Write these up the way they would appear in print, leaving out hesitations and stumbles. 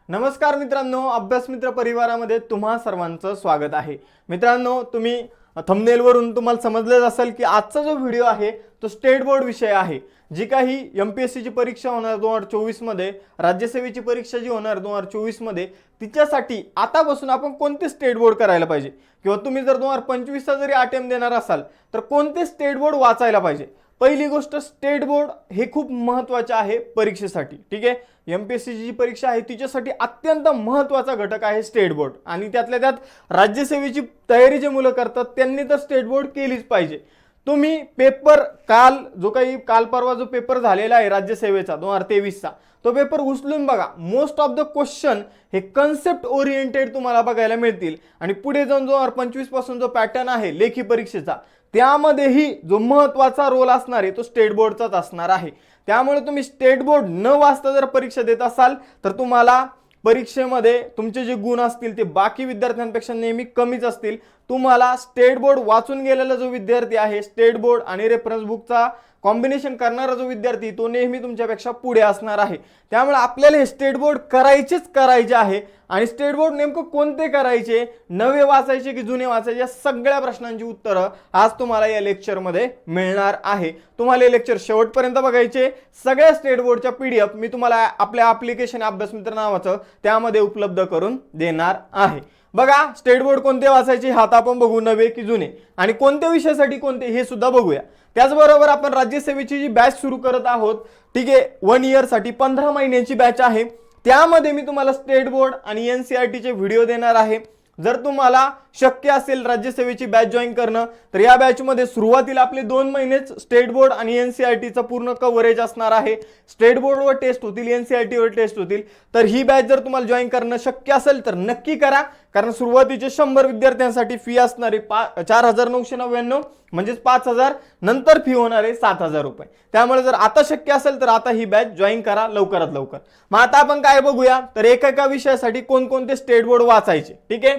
नमस्कार मित्रांनो, अभ्यास मित्र परिवारामध्ये तुम्हा सर्वांचं स्वागत आहे। मित्रांनो, तुम्ही थंबनेलवरून तुम्हाला समजलेच असेल की आजचा जो व्हिडिओ आहे तो स्टेट बोर्ड विषय आहे। जी काही एमपीएससी ची परीक्षा होणार 2024 मध्ये, राज्यसेवेची परीक्षा जी होणार 2024 मध्ये, तिच्यासाठी आतापासून आपण कोणते स्टेट बोर्ड करायला पाहिजे किंवा तुम्ही जर 2025 चा जरी अटेम्प्ट देणार असाल तर कोणते स्टेट बोर्ड वाचायला पाहिजे। पहिली गोष्ट, स्टेट बोर्ड हे खूप महत्त्वाचे आहे परीक्षेसाठी। ठीक आहे, एमपीएससी जी परीक्षा आहे तिच्यासाठी अत्यंत महत्त्वाचा घटक आहे स्टेट बोर्ड। आणि त्यातल्या त्यात राज्यसेवेची तयारी जे मुलं करतात त्यांनी तर स्टेट बोर्ड केलीच पाहिजे। तुम्ही पेपर काल परवा जो पेपर झालेला आहे राज्यसेवेचा 2023 चा, तो पेपर उचलून बघा। मोस्ट ऑफ द क्वेश्चन हे कन्सेप्ट ओरिएंटेड तुम्हाला बघायला मिळतील। आणि पुढे जाऊन 2025 पासून जो पॅटर्न आहे लेखी परीक्षेचा, त्यामध्येही जो महत्त्वाचा रोल असणार आहे तो स्टेट बोर्डचाच असणार आहे। त्यामुळे तुम्ही स्टेट बोर्ड न वाचता जर परीक्षा देत असाल तर तुम्हाला परीक्षेमध्ये तुमचे जे गुण असतील ते बाकी विद्यार्थ्यांपेक्षा नेहमी कमीच असतील। तुम्हाला स्टेट बोर्ड वाचून गेलेला जो विद्यार्थी आहे, स्टेट बोर्ड आणि रेफरन्स बुकचा कॉम्बिनेशन करणारा जो विद्यार्थी, तो नेहमी तुमच्यापेक्षा पुढे असणार आहे। त्यामुळे आपल्याला हे स्टेट बोर्ड करायचे आहे। आणि स्टेट बोर्ड नेमकं कोणते करायचे, नवे वाचायचे की जुने वाचायचे, या सगळ्या प्रश्नांची उत्तरं आज तुम्हाला या लेक्चरमध्ये मिळणार आहे। तुम्हाला हे लेक्चर शेवटपर्यंत बघायचे। सगळ्या स्टेट बोर्डच्या पीडीएफ मी तुम्हाला आपल्या ॲप्लिकेशन अभ्यास मित्र नावाचं त्यामध्ये उपलब्ध करून देणार आहे। बघा, स्टेट बोर्ड कोणते वाचायचे हात आपण बघू, नवे की जुने, आणि कोणत्या विषयासाठी कोणते हे सुद्धा बघूया। त्याचबरोबर आपण राज्यसेवेची जी बॅच सुरू करत आहोत, ठीक आहे, 1 इयर साठी 15 महिन्यांची बॅच आहे। त्यामध्ये मी तुम्हाला स्टेट बोर्ड आणि एनसीईआरटी चे व्हिडिओ देणार आहे। जर तुम्हाला शक्य असेल राज्यसेवेची बॅच जॉईन करणं तर या बॅच मध्ये सुरुवातीला आपले 2 महिनेच स्टेट बोर्ड आणि एनसीईआरटी चा पूर्ण कव्हरेज असणार आहे। स्टेट बोर्डवर टेस्ट होतील, एनसीईआरटी वर टेस्ट होतील। तर ही बॅच जर तुम्हाला जॉईन करणं शक्य असेल तर नक्की करा, कारण सुरुवातीचे 100 विद्यार्थ्यांसाठी फी असणार आहे 4999, म्हणजेच 5000, नंतर फी होणार आहे 7000 रुपये। त्यामुळे जर आता शक्य असेल तर आता ही बॅच जॉईन करा लवकरात लवकर। मग आता आपण काय बघूया, तर एका विषयासाठी कोणकोणते स्टेट बोर्ड वाचायचे। ठीक आहे,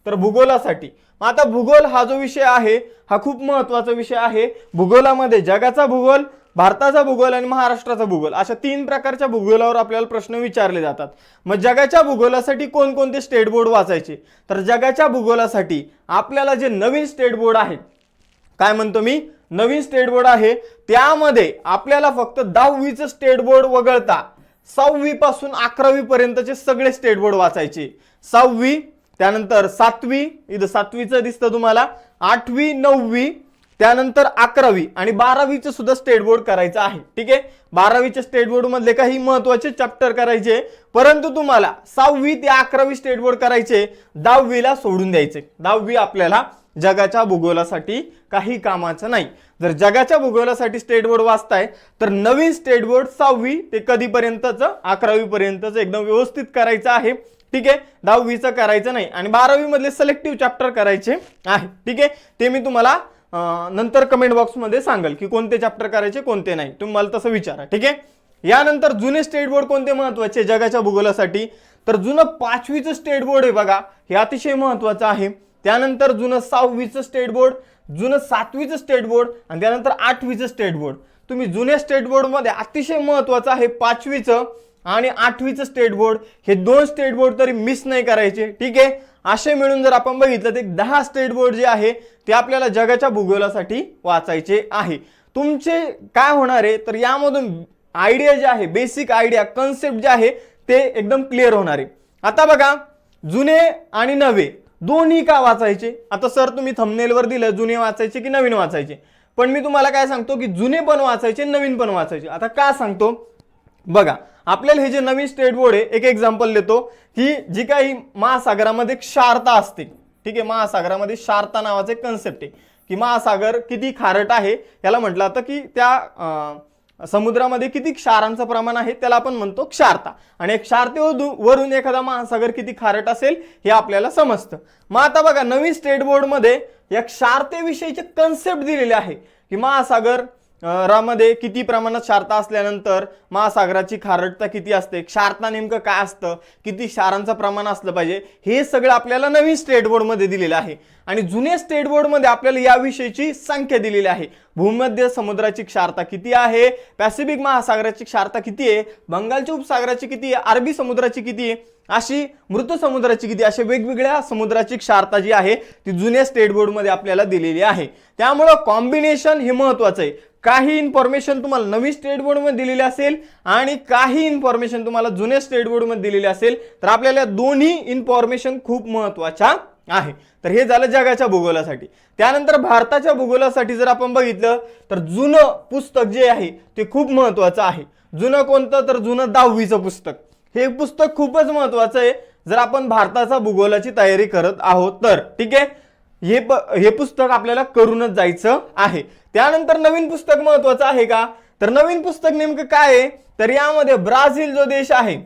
तर भूगोलासाठी, मग आता भूगोल हा जो विषय आहे हा खूप महत्त्वाचा विषय आहे। भूगोलामध्ये जगाचा भूगोल, भारताचा भूगोल आणि महाराष्ट्राचा भूगोल अशा 3 प्रकारच्या भूगोलावर आपल्याला प्रश्न विचारले जातात। मग जगाच्या भूगोलासाठी कोणकोणते स्टेट बोर्ड वाचायचे, तर जगाच्या भूगोलासाठी आपल्याला जे नवीन स्टेट बोर्ड आहे, काय म्हणतो मी, नवीन स्टेट बोर्ड आहे, त्यामध्ये आपल्याला फक्त 10वीचं स्टेट बोर्ड वगळता 6वी पासून 11वी पर्यंतचे सगळे स्टेट बोर्ड वाचायचे। 6वी, त्यानंतर 7वी, इथं 7वीचं दिसतं तुम्हाला, 8वी, 9वी, त्यानंतर 11वी आणि 12वीचं सुद्धा स्टेट बोर्ड करायचं आहे। ठीक आहे, 12वीच्या स्टेट बोर्ड मधले काही महत्त्वाचे चॅप्टर करायचे, परंतु तुम्हाला 6वी ते 11वी स्टेट बोर्ड करायचे, 10वीला सोडून द्यायचे। 10वी आपल्याला जगाच्या भूगोलासाठी काही कामाचं नाही। जर जगाच्या भूगोलासाठी स्टेट बोर्ड वाचताय तर नवीन स्टेट बोर्ड 6वी ते कधीपर्यंतचं, 11वी पर्यंतचं एकदम व्यवस्थित करायचं आहे। ठीक आहे, 10वीचं करायचं नाही आणि 12वी मधले सिलेक्टिव्ह चॅप्टर करायचे आहे। ठीक आहे, ते मी तुम्हाला नंतर कमेंट बॉक्स मध्ये सांगेल की कोणते चॅप्टर करायचे कोणते नाही, तुम्ही मला तसं विचारा। ठीक आहे, यानंतर जुने स्टेट बोर्ड कोणते महत्त्वाचे जगाच्या भूगोलासाठी, तर जुनं 5वीचं स्टेट बोर्ड आहे बघा, हे अतिशय महत्त्वाचं आहे। त्यानंतर जुनं 6वीचं स्टेट बोर्ड, जुनं 7वीचं स्टेट बोर्ड आणि त्यानंतर 8वीचं स्टेट बोर्ड। तुम्ही जुन्या स्टेट बोर्ड मध्ये अतिशय महत्त्वाचं आहे 5वीचं आणि 8वीचं स्टेट बोर्ड, हे 2 स्टेट बोर्ड तरी मिस नाही करायचे। ठीक आहे, असे मिळून जर आपण बघितलं तर 10 स्टेट बोर्ड जे आहे ते आपल्याला जगाच्या भूगोलासाठी वाचायचे आहे। तुमचे काय होणार आहे, तर यामधून आयडिया जे आहे, बेसिक आयडिया, कन्सेप्ट जे आहे ते एकदम क्लिअर होणार आहे। आता बघा, जुने आणि नवे दोन्ही का वाचायचे, आता सर तुम्ही थंबनेलवर दिलं जुने वाचायचे की नवीन वाचायचे, पण मी तुम्हाला काय सांगतो की जुने पण वाचायचे, नवीन पण वाचायचे। आता का सांगतो बघा, आपल्याला हे जे नवीन स्टेट बोर्ड आहे, एक एक्झाम्पल देतो की जी काही महासागरामध्ये क्षारता असते। ठीक आहे, महासागरामध्ये क्षारता नावाचे कन्सेप्ट आहे की महासागर किती खारट आहे, याला म्हटलं जातं की त्या समुद्रामध्ये किती क्षारांचं प्रमाण आहे त्याला आपण म्हणतो क्षारता, आणि क्षारतेवरून एखादा महासागर किती खारट असेल हे आपल्याला समजतं। मग आता बघा, नवीन स्टेट बोर्ड मध्ये या क्षारतेविषयीचे कन्सेप्ट दिलेले आहे की महासागर रामध्ये किती प्रमाणात क्षारता असल्यानंतर महासागराची खारटता किती असते, क्षारता नेमकं काय असतं, किती क्षारांचं प्रमाण असलं पाहिजे, हे सगळं आपल्याला नवीन स्टेट बोर्ड मध्ये दिलेलं आहे. आणि जुन्या स्टेट बोर्ड मध्ये आपल्याला या विषयीची संख्या दिलेली आहे. भूमध्य समुद्राची क्षारता किती आहे, पॅसिफिक महासागराची क्षारता किती आहे, बंगालच्या उपसागराची किती आहे, अरबी समुद्राची किती आहे, अशी मृत समुद्राची किती, अशा वेगवेगळ्या समुद्राची क्षारता जी आहे ती जुन्या स्टेट बोर्ड मध्ये आपल्याला दिलेली आहे. त्यामुळे कॉम्बिनेशन हे महत्त्वाचं आहे. काही इन्फॉर्मेशन तुम्हाला नवीन स्टेट बोर्ड मध्ये दिलेली असेल आणि काही इन्फॉर्मेशन तुम्हाला जुन्या स्टेट बोर्ड मध्ये दिलेली असेल, तर आपल्याला दोन्ही इन्फॉर्मेशन खूप महत्त्वाच्या आहे. तर हे झालं जगाच्या भूगोलासाठी. त्यानंतर भारताच्या भूगोलासाठी जर आपण बघितलं तर जुनं पुस्तक जे आहे ते खूप महत्त्वाचं आहे. जुनं कोणतं, तर जुनं 10वीचं पुस्तक. हे पुस्तक खूपच महत्त्वाचं आहे जर आपण भारताचा भूगोलाची तयारी करत आहोत तर. ठीक आहे, हे पुस्तक आपल्याला करूनच जायचं आहे. त्यानंतर नवीन पुस्तक महत्त्वाचं आहे का, तर नवीन पुस्तक नेमकं काय आहे, तर यामध्ये ब्राझील जो देश आहे,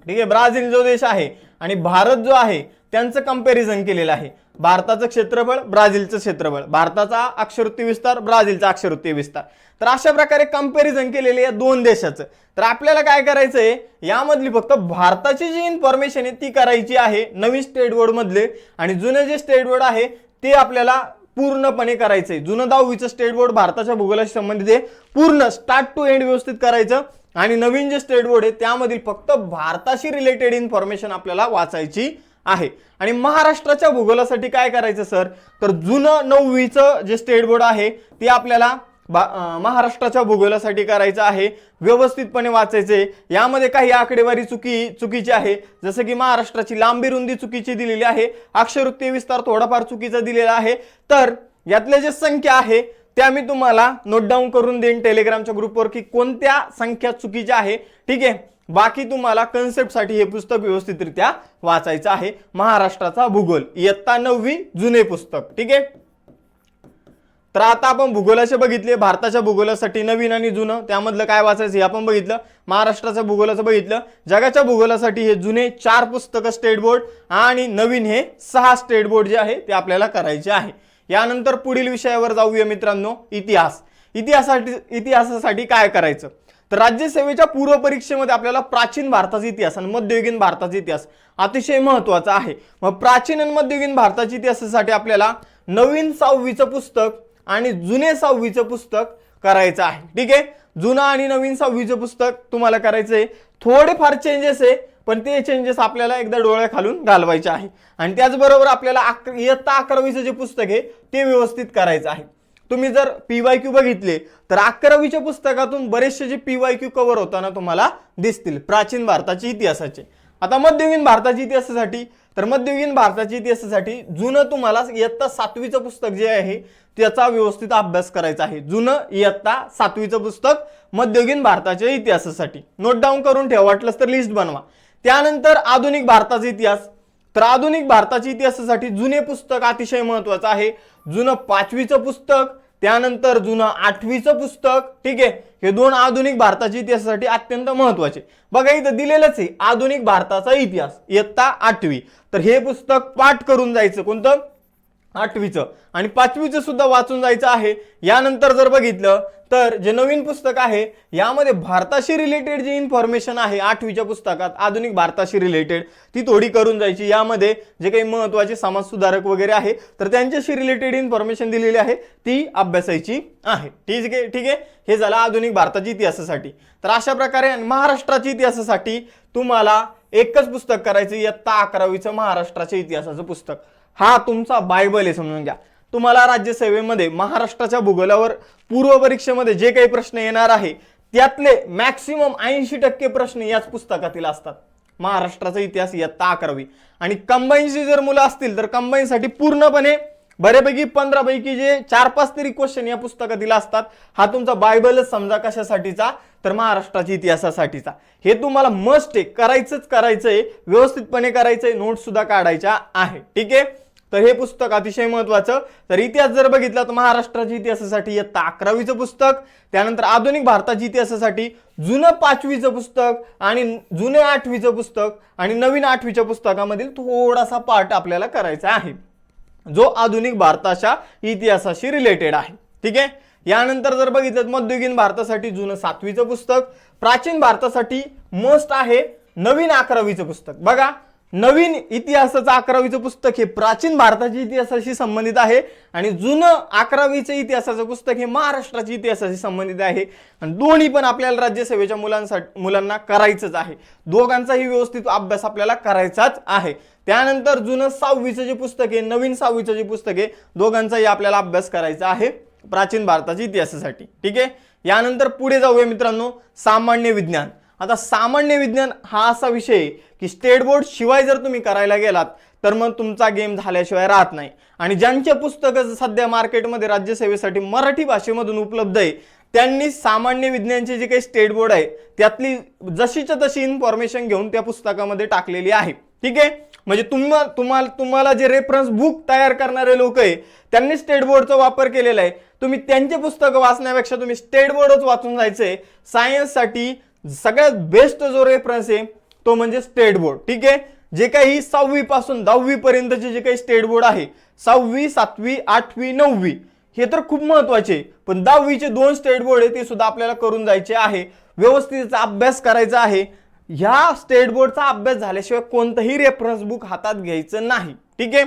ठीक आहे, ब्राझील जो देश आहे आणि भारत जो आहे त्यांचं कंपॅरिझन केलेलं आहे. भारताचं क्षेत्रफळ, ब्राझीलचं क्षेत्रफळ, भारताचा अक्षरवृत्ती विस्तार, ब्राझीलचा अक्षरवृत्ती विस्तार. तर अशा प्रकारे कंपॅरिझन केलेले या दोन देशाचं. तर आपल्याला काय करायचंय, यामधली फक्त भारताची जी इन्फॉर्मेशन आहे ती करायची आहे नवीन स्टेट बोर्ड मधले, आणि जुने जे स्टेट बोर्ड आहे ते आपल्याला पूर्णपणे करायचंय. जुनं 10वीचं स्टेट बोर्ड भारताच्या भूगोलाशी संबंधित आहे, पूर्ण स्टार्ट टू एंड व्यवस्थित करायचं. आणि नवीन जे स्टेट बोर्ड आहे त्यामधील फक्त भारताशी रिलेटेड इन्फॉर्मेशन आपल्याला वाचायची आहे. आणि महाराष्ट्राच्या भूगोलासाठी काय करायचं सर, तर जुनं 9वीचं जे स्टेट बोर्ड आहे ते आपल्याला महाराष्ट्राच्या भूगोलासाठी करायचं आहे, व्यवस्थितपणे वाचायचे. यामध्ये काही आकडेवारी चुकीची आहे, जसं की महाराष्ट्राची लांबी रुंदी चुकीची दिलेली आहे, अक्षरवृत्ती विस्तार थोडाफार चुकीचा दिलेला आहे. तर यातल्या जे संख्या आहे त्या मी तुम्हाला नोट डाऊन करून देईन टेलिग्रामच्या ग्रुपवर की कोणत्या संख्या चुकीच्या आहे. ठीक आहे, बाकी तुम्हाला कन्सेप्टसाठी हे पुस्तक व्यवस्थितरित्या वाचायचं आहे. महाराष्ट्राचा भूगोल इयत्ता 9वी जुने पुस्तक. ठीक आहे, तर आता आपण भूगोलाचे बघितले. भारताच्या भूगोलासाठी नवीन आणि जुनं त्यामधलं काय वाचायचं हे आपण बघितलं. महाराष्ट्राच्या भूगोलाचं बघितलं. जगाच्या भूगोलासाठी हे जुने 4 पुस्तकं स्टेट बोर्ड आणि नवीन हे 6 स्टेट बोर्ड जे आहे ते आपल्याला करायचे आहे. यानंतर पुढील विषयावर जाऊया मित्रांनो, इतिहास. इतिहासासाठी काय करायचं, तर राज्यसेवेच्या पूर्व परीक्षेमध्ये आपल्याला प्राचीन भारताचा इतिहास आणि मध्ययुगीन भारताचा इतिहास अतिशय महत्त्वाचा आहे. मग प्राचीन आणि मध्ययुगीन भारताच्या इतिहासासाठी आपल्याला नवीन 6वीचं पुस्तक आणि जुने 6वीचं पुस्तक करायचं आहे. ठीक आहे, जुना आणि नवीन 6वीचं पुस्तक तुम्हाला करायचंय. थोडेफार चेंजेस आहे पण ते चेंजेस आपल्याला एकदा डोळ्या खालून घालवायचे आहे. आणि त्याचबरोबर आपल्याला इयत्ता 11वीचं जे पुस्तक आहे ते व्यवस्थित करायचं आहे. तुम्ही जर PYQ बघितले तर 11वीच्या पुस्तकातून बरेचसे जे PYQ कव्हर होताना तुम्हाला दिसतील प्राचीन भारताच्या इतिहासाचे. आता मध्ययुगीन भारताच्या इतिहासासाठी, तर मध्ययुगीन भारताच्या इतिहासासाठी जुनं तुम्हाला इयत्ता 7वीचं पुस्तक जे आहे त्याचा व्यवस्थित अभ्यास करायचा आहे. जुनं इयत्ता 7वीचं पुस्तक मध्ययुगीन भारताच्या इतिहासासाठी नोट डाऊन करून ठेवा, वाटलंच तर लिस्ट बनवा. त्यानंतर आधुनिक भारताचा इतिहास. तर आधुनिक भारताच्या इतिहासासाठी जुने पुस्तक अतिशय महत्त्वाचं आहे. जुनं 5वीचं पुस्तक, त्यानंतर जुनं 8वीचं पुस्तक. ठीक आहे, हे 2 आधुनिक भारताच्या इतिहासासाठी अत्यंत महत्त्वाचे. बघा इथं दिलेलंच आहे आधुनिक भारताचा इतिहास इयत्ता 8वी. तर हे पुस्तक पाठ करून जायचं, कोणतं, 8वीचं. आणि 5वीचं सुद्धा वाचून जायचं आहे. यानंतर जर बघितलं तर जे नवीन पुस्तक आहे यामध्ये भारताशी रिलेटेड जी इन्फॉर्मेशन आहे 8वीच्या पुस्तकात आधुनिक भारताशी रिलेटेड ती थोडी करून जायची. यामध्ये जे काही महत्त्वाचे समाज सुधारक वगैरे आहे तर त्यांच्याशी रिलेटेड इन्फॉर्मेशन दिलेली आहे ती अभ्यासायची आहे. ठीक आहे, ठीक आहे, हे झालं आधुनिक भारताच्या इतिहासासाठी. तर अशा प्रकारे महाराष्ट्राच्या इतिहासासाठी तुम्हाला एकच पुस्तक करायचं, इयत्ता 11वीचं महाराष्ट्राच्या इतिहासाचं पुस्तक. हा तुमचा बायबल आहे समजून घ्या. तुम्हाला राज्यसेवेमध्ये महाराष्ट्राच्या भूगोलावर पूर्व परीक्षेमध्ये जे काही प्रश्न येणार आहे त्यातले मॅक्सिमम 80% प्रश्न याच पुस्तकातील असतात. महाराष्ट्राचा इतिहास इयत्ता 11वी. आणि कंबाईनची जर मुलं असतील तर कंबाईनसाठी पूर्णपणे बऱ्यापैकी 15 पैकी जे 4-5 तरी क्वेश्चन या पुस्तकातील असतात. हा तुमचा बायबलच समजा कशासाठीचा, तर महाराष्ट्राच्या इतिहासासाठीचा. हे तुम्हाला मस्ट आहे, करायचंय, व्यवस्थितपणे करायचंय, नोट्स सुद्धा काढायच्या आहे. ठीक आहे, तर हे पुस्तक अतिशय महत्त्वाचं. तर इतिहास जर बघितला तर महाराष्ट्राच्या इतिहासासाठी इयत्ता 11वीचं पुस्तक, त्यानंतर आधुनिक भारताच्या इतिहासासाठी जुनं 5वीचं पुस्तक आणि जुनं 8वीचं पुस्तक आणि नवीन 8वीच्या पुस्तकामधील थोडासा पार्ट आपल्याला करायचा आहे जो आधुनिक भारताच्या इतिहासाशी रिलेटेड आहे. ठीक आहे, यानंतर जर बघितलं मध्ययुगीन भारतासाठी जुनं 7वीचं पुस्तक, प्राचीन भारतासाठी मस्ट आहे नवीन 11वीचं पुस्तक। बघा नवीन इतिहासाचं 11वीचं पुस्तक हे प्राचीन भारताच्या इतिहासाशी संबंधित आहे आणि जुनं 11वीचं इतिहासाचं पुस्तक हे महाराष्ट्राच्या इतिहासाशी संबंधित आहे आणि दोन्ही पण आपल्याला राज्यसेवेच्या मुलांना करायचंच आहे। दोघांचाही व्यवस्थित अभ्यास आपल्याला करायचाच आहे। त्यानंतर जुनं 6वीचं जे पुस्तक आहे नवीन 6वीचं जे पुस्तक आहे दोघांचाही आपल्याला अभ्यास करायचा आहे प्राचीन भारताच्या इतिहासासाठी। ठीक आहे, यानंतर पुढे जाऊया मित्रांनो सामान्य विज्ञान। आता सामान्य विज्ञान हा असा विषय आहे की स्टेट बोर्ड शिवाय जर तुम्ही करायला गेलात तर मग तुमचा गेम झाल्याशिवाय राहत नाही आणि ज्यांचे पुस्तकं सध्या मार्केटमध्ये राज्यसेवेसाठी मराठी भाषेमधून उपलब्ध आहे त्यांनी सामान्य विज्ञानचे जे काही स्टेट बोर्ड आहे त्यातली जशीच्या तशी इन्फॉर्मेशन घेऊन त्या पुस्तकामध्ये टाकलेली आहे। ठीक आहे, म्हणजे तुम्हाला जे रेफरन्स बुक तयार करणारे लोक आहे त्यांनी स्टेट बोर्डचा वापर केलेला आहे। तुम्ही त्यांचे पुस्तक वाचण्यापेक्षा तुम्ही स्टेट बोर्डच वाचून जायचंय। सायन्ससाठी सगळ्यात बेस्ट जो रेफरन्स आहे तो म्हणजे स्टेट बोर्ड। ठीक आहे, जे काही 6वी पासून 10वी पर्यंतचे जे काही स्टेट बोर्ड आहे 6वी 7वी 8वी 9वी हे तर खूप महत्त्वाचे, पण 10वीचे 2 स्टेट बोर्ड आहे ते सुद्धा आपल्याला करून जायचे आहे। व्यवस्थित अभ्यास करायचा आहे। ह्या स्टेट बोर्डचा अभ्यास झाल्याशिवाय कोणतंही रेफरन्स बुक हातात घ्यायचं नाही। ठीक आहे,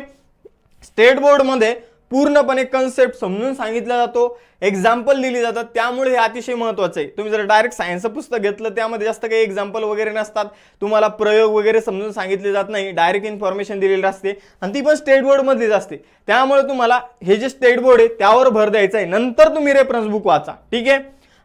स्टेट बोर्ड मध्ये पूर्णपणे कन्सेप्ट समजून सांगितला जातो, एक्झाम्पल दिली जातात, त्यामुळे हे अतिशय महत्त्वाचं आहे। तुम्ही जर डायरेक्ट सायन्सचं पुस्तक घेतलं त्यामध्ये जास्त काही एक्झाम्पल वगैरे नसतात, तुम्हाला प्रयोग वगैरे समजून सांगितले जात नाही, डायरेक्ट इन्फॉर्मेशन दिलेली असते आणि ती पण स्टेट बोर्ड मध्येच असते। त्यामुळे तुम्हाला हे जे स्टेट बोर्ड आहे त्यावर भर द्यायचा आहे, नंतर तुम्ही रेफरन्स बुक वाचा। ठीक आहे,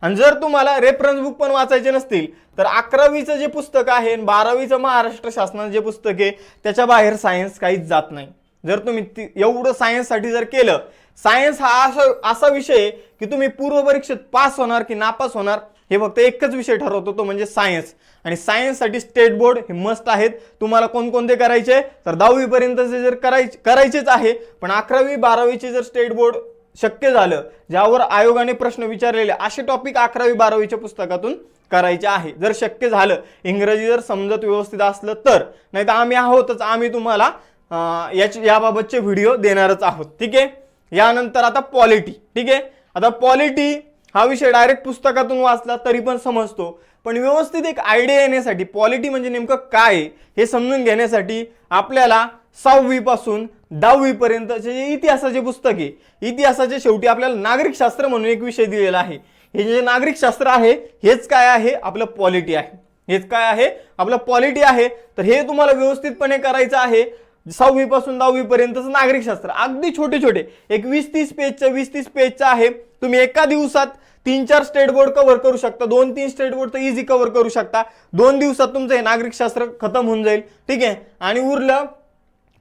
आणि जर तुम्हाला रेफरन्स बुक पण वाचायचे नसतील तर 11वीचं जे पुस्तक आहे 12वीचं महाराष्ट्र शासनाचं जे पुस्तक आहे त्याच्या बाहेर सायन्स काहीच जात नाही। जर तुम्ही एवढं सायन्ससाठी जर केलं, सायन्स हा असा विषय आहे की तुम्ही पूर्व परीक्षेत पास होणार की नापास होणार हे फक्त एकच विषय ठरवतो, तो म्हणजे सायन्स। आणि सायन्ससाठी स्टेट बोर्ड हे मस्ट आहेत। तुम्हाला कोणकोणते करायचे तर 10वी पर्यंतचे जर करायचेच आहे, पण 11वी 12वीचे जर स्टेट बोर्ड शक्य झालं ज्यावर आयोगाने प्रश्न विचारलेले असे टॉपिक 11वी 12वीच्या पुस्तकातून करायचे आहे। जर शक्य झालं, इंग्रजी जर समजत व्यवस्थित असलं तर, नाही तर आम्ही आहोतच, आम्ही तुम्हाला याबाबतचे व्हिडिओ देणारच आहोत। ठीक आहे, यानंतर आता पॉलिटी। ठीक आहे, आता पॉलिटी हा विषय डायरेक्ट पुस्तकातून वाचला तरी पण समजतो, पण व्यवस्थित एक आयडिया येण्यासाठी पॉलिटी म्हणजे नेमकं काय हे समजून घेण्यासाठी आपल्याला 6वी पासून 10वी पर्यंतचे जे इतिहासाचे पुस्तक आहे, इतिहासाच्या शेवटी आपल्याला नागरिक शास्त्र म्हणून एक विषय दिलेला आहे। हे जे नागरिक शास्त्र आहे हेच काय आहे, आपलं पॉलिटी आहे। हेच काय आहे, आपलं पॉलिटी आहे। तर हे तुम्हाला व्यवस्थितपणे करायचं आहे। 6वी पासून 10वी पर्यंतचं नागरिक शास्त्र अगदी छोटे छोटे एक 20-30 पेजचं आहे। तुम्ही एका दिवसात 3-4 स्टेट बोर्ड कव्हर करू शकता, 2-3 स्टेट बोर्ड तर इझी कव्हर करू शकता। 2 दिवसात तुमचं हे नागरिक शास्त्र खतम होऊन जाईल। ठीक आहे, आणि उरलं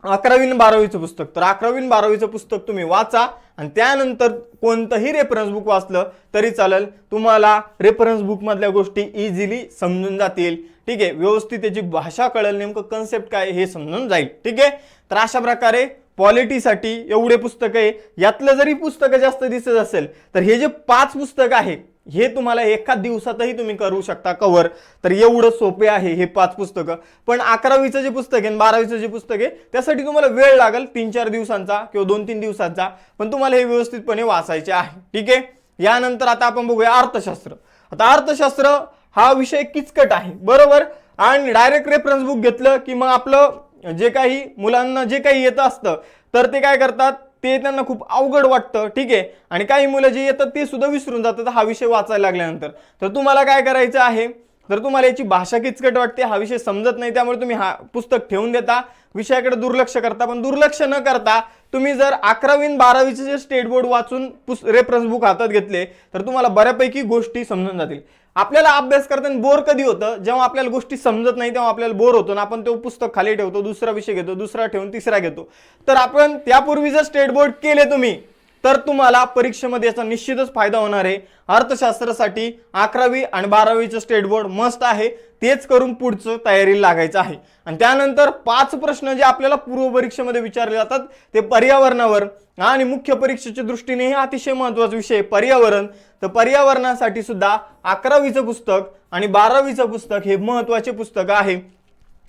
11वी आणि 12वीचं पुस्तक। तर 11वी आणि 12वीचं पुस्तक तुम्ही वाचा आणि त्यानंतर कोणतंही रेफरन्स बुक वाचलं तरी चालेल, तुम्हाला रेफरन्स बुक मधल्या गोष्टी इझिली समजून जातील। ठीक आहे, व्यवस्थित त्याची भाषा कळेल, नेमकं कन्सेप्ट काय हे समजून जाईल। ठीक आहे, तर अशा प्रकारे पॉलिटीसाठी एवढे पुस्तक आहे। यातलं जरी पुस्तकं जास्त दिसत असेल तर हे जे 5 पुस्तक आहे हे तुम्हाला एका दिवसातही तुम्ही करू शकता कव्हर। तर एवढं सोपे आहे हे 5 पुस्तकं। पण 11वीचं जे पुस्तक आहे 12वीचं जे पुस्तक आहे त्यासाठी तुम्हाला वेळ लागेल 3-4 दिवसांचा किंवा 2-3 दिवसांचा, पण तुम्हाला हे व्यवस्थितपणे वाचायचे आहे। ठीक आहे, यानंतर आता आपण बघूया अर्थशास्त्र। आता अर्थशास्त्र हा विषय किचकट आहे बरोबर, आणि डायरेक्ट रेफरन्स बुक घेतलं की मग आपलं जे काही मुलांना जे काही येतं असतं तर ते काय करतात, ते त्यांना खूप अवघड वाटतं। ठीक आहे, आणि काही मुलं जे येतात ते सुद्धा विसरून जातात हा विषय वाचायला लागल्यानंतर। तर तुम्हाला काय करायचं आहे, तर तुम्हाला याची भाषा किचकट वाटते, हा विषय समजत नाही, त्यामुळे तुम्ही हा पुस्तक ठेवून देता, विषयाकडे दुर्लक्ष करता। पण दुर्लक्ष न करता तुम्ही जर 11वी आणि 12वीचे जे स्टेट बोर्ड वाचून रेफरन्स बुक हातात घेतले तर तुम्हाला बऱ्यापैकी गोष्टी समजून जातील। आपल्याला अभ्यास करताना बोर कधी होतं, जेव्हा आपल्याला गोष्टी समजत नाही तेव्हा आपल्याला बोर होतो ना, आपण तो पुस्तक खाली ठेवतो, दुसरा विषय घेतो, दुसरा ठेवून तिसरा घेतो। तर आपण त्यापूर्वी जर स्टेट बोर्ड केले तुम्ही तर तुम्हाला परीक्षेमध्ये याचा निश्चितच फायदा होणार आहे। अर्थशास्त्रासाठी 11वी आणि 12वीचं स्टेट बोर्ड मस्ट आहे, तेच करून पुढचं तयारीला लागायचं आहे। आणि त्यानंतर 5 प्रश्न जे आपल्याला पूर्व परीक्षेमध्ये विचारले जातात ते पर्यावरणावर आणि मुख्य परीक्षेच्या दृष्टीने हे अतिशय महत्त्वाचा विषय पर्यावरण। तर पर्यावरणासाठी सुद्धा 11वीचं पुस्तक आणि 12वीचं पुस्तक हे महत्त्वाचे पुस्तक आहे।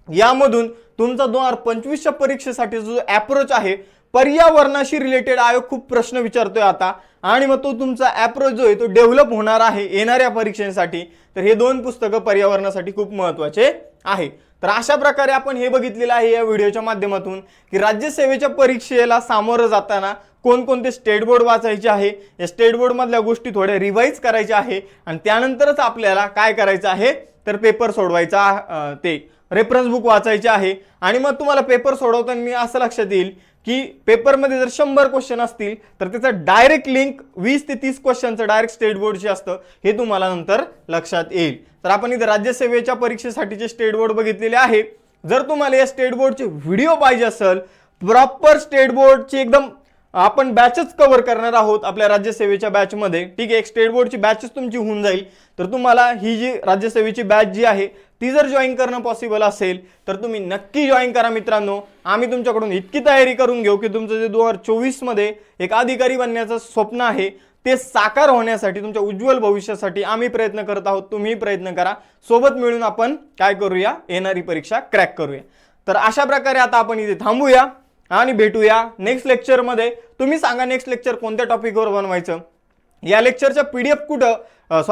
यामधून तुमचा 2025च्या परीक्षेसाठी जो अप्रोच आहे पर्यावरणाशी रिलेटेड आयोग खूप प्रश्न विचारतोय आता, आणि मग तो तुमचा अप्रोच जो आहे तो डेव्हलप होणार आहे येणाऱ्या परीक्षेसाठी. तर हे दोन पुस्तकं पर्यावरणासाठी खूप महत्त्वाचे आहे. तर अशा प्रकारे आपण हे बघितलेलं आहे या व्हिडिओच्या माध्यमातून की राज्यसेवेच्या परीक्षेला सामोरं जाताना कोणकोणते स्टेट बोर्ड वाचायचे आहे, या स्टेट बोर्ड मधल्या गोष्टी थोड्या रिवाइज करायच्या आहे, आणि त्यानंतरच आपल्याला काय करायचं आहे तर पेपर सोडवायचा, ते रेफरन्स बुक वाचायचे आहे. आणि मग तुम्हाला पेपर सोडवताना असं लक्षात येईल की पेपरमध्ये जर 100 क्वेश्चन असतील तर त्याचं डायरेक्ट लिंक 20 ते 30 क्वेश्चनचं डायरेक्ट स्टेट बोर्डशी असतं, हे तुम्हाला नंतर लक्षात येईल. तर आपण इथे राज्यसेवेच्या परीक्षेसाठीचे स्टेट बोर्ड बघितलेले आहे. जर तुम्हाला या स्टेट बोर्डचे व्हिडिओ पाहिजे असेल, प्रॉपर स्टेट बोर्डची एकदम आपण बॅचच कव्हर करणार आहोत आपल्या राज्यसेवेच्या बॅचमध्ये, ठीक आहे. एक स्टेट बोर्डची बॅचच तुमची होऊन जाईल. तर तुम्हाला ही जी राज्यसेवेची बॅच जी आहे ती जर जॉईन करणं पॉसिबल असेल तर तुम्ही नक्की जॉईन करा मित्रांनो. आम्ही तुमच्याकडून इतकी तयारी करून घेऊ की तुमचं जे 2024 मध्ये एक अधिकारी बनण्याचं स्वप्न आहे ते साकार होण्यासाठी, तुमच्या उज्ज्वल भविष्यासाठी आम्ही प्रयत्न करत आहोत. तुम्ही प्रयत्न करा, सोबत मिळून आपण काय करूया, येणारी परीक्षा क्रॅक करूया. तर अशा प्रकारे आता आपण इथे थांबूया आणि भेटूया नेक्स्ट लेक्चरमध्ये. तुम्ही सांगा नेक्स्ट लेक्चर कोणत्या टॉपिकवर बनवायचं. या लेक्चरच्या पीडीएफ कुठं,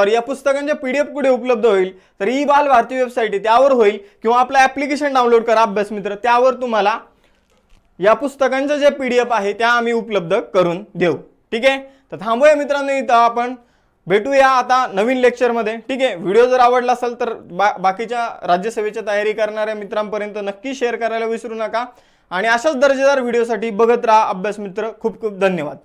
या पुस्तकांच्या पीडीएफ कुठे उपलब्ध होईल तर ई बाल भारती वेबसाईट आहे त्यावर होईल, किंवा आपलं ऍप्लिकेशन डाउनलोड करा अभ्यास मित्र, त्यावर तुम्हाला या पुस्तकांच्या जे पीडीएफ आहे त्या आम्ही उपलब्ध करून देऊ. ठीक आहे. तर थांबूया मित्रांनो, इथं आपण भेटूया आता नवीन लेक्चरमध्ये. ठीक आहे. व्हिडिओ जर आवडला असेल तर बाकीच्या राज्यसेवेची तयारी करणाऱ्या मित्रांपर्यंत नक्की शेअर करायला विसरू नका. आणि अशाच दर्जेदार व्हिडिओसाठी बघत राहा अभ्यास मित्र. खूप खूप धन्यवाद.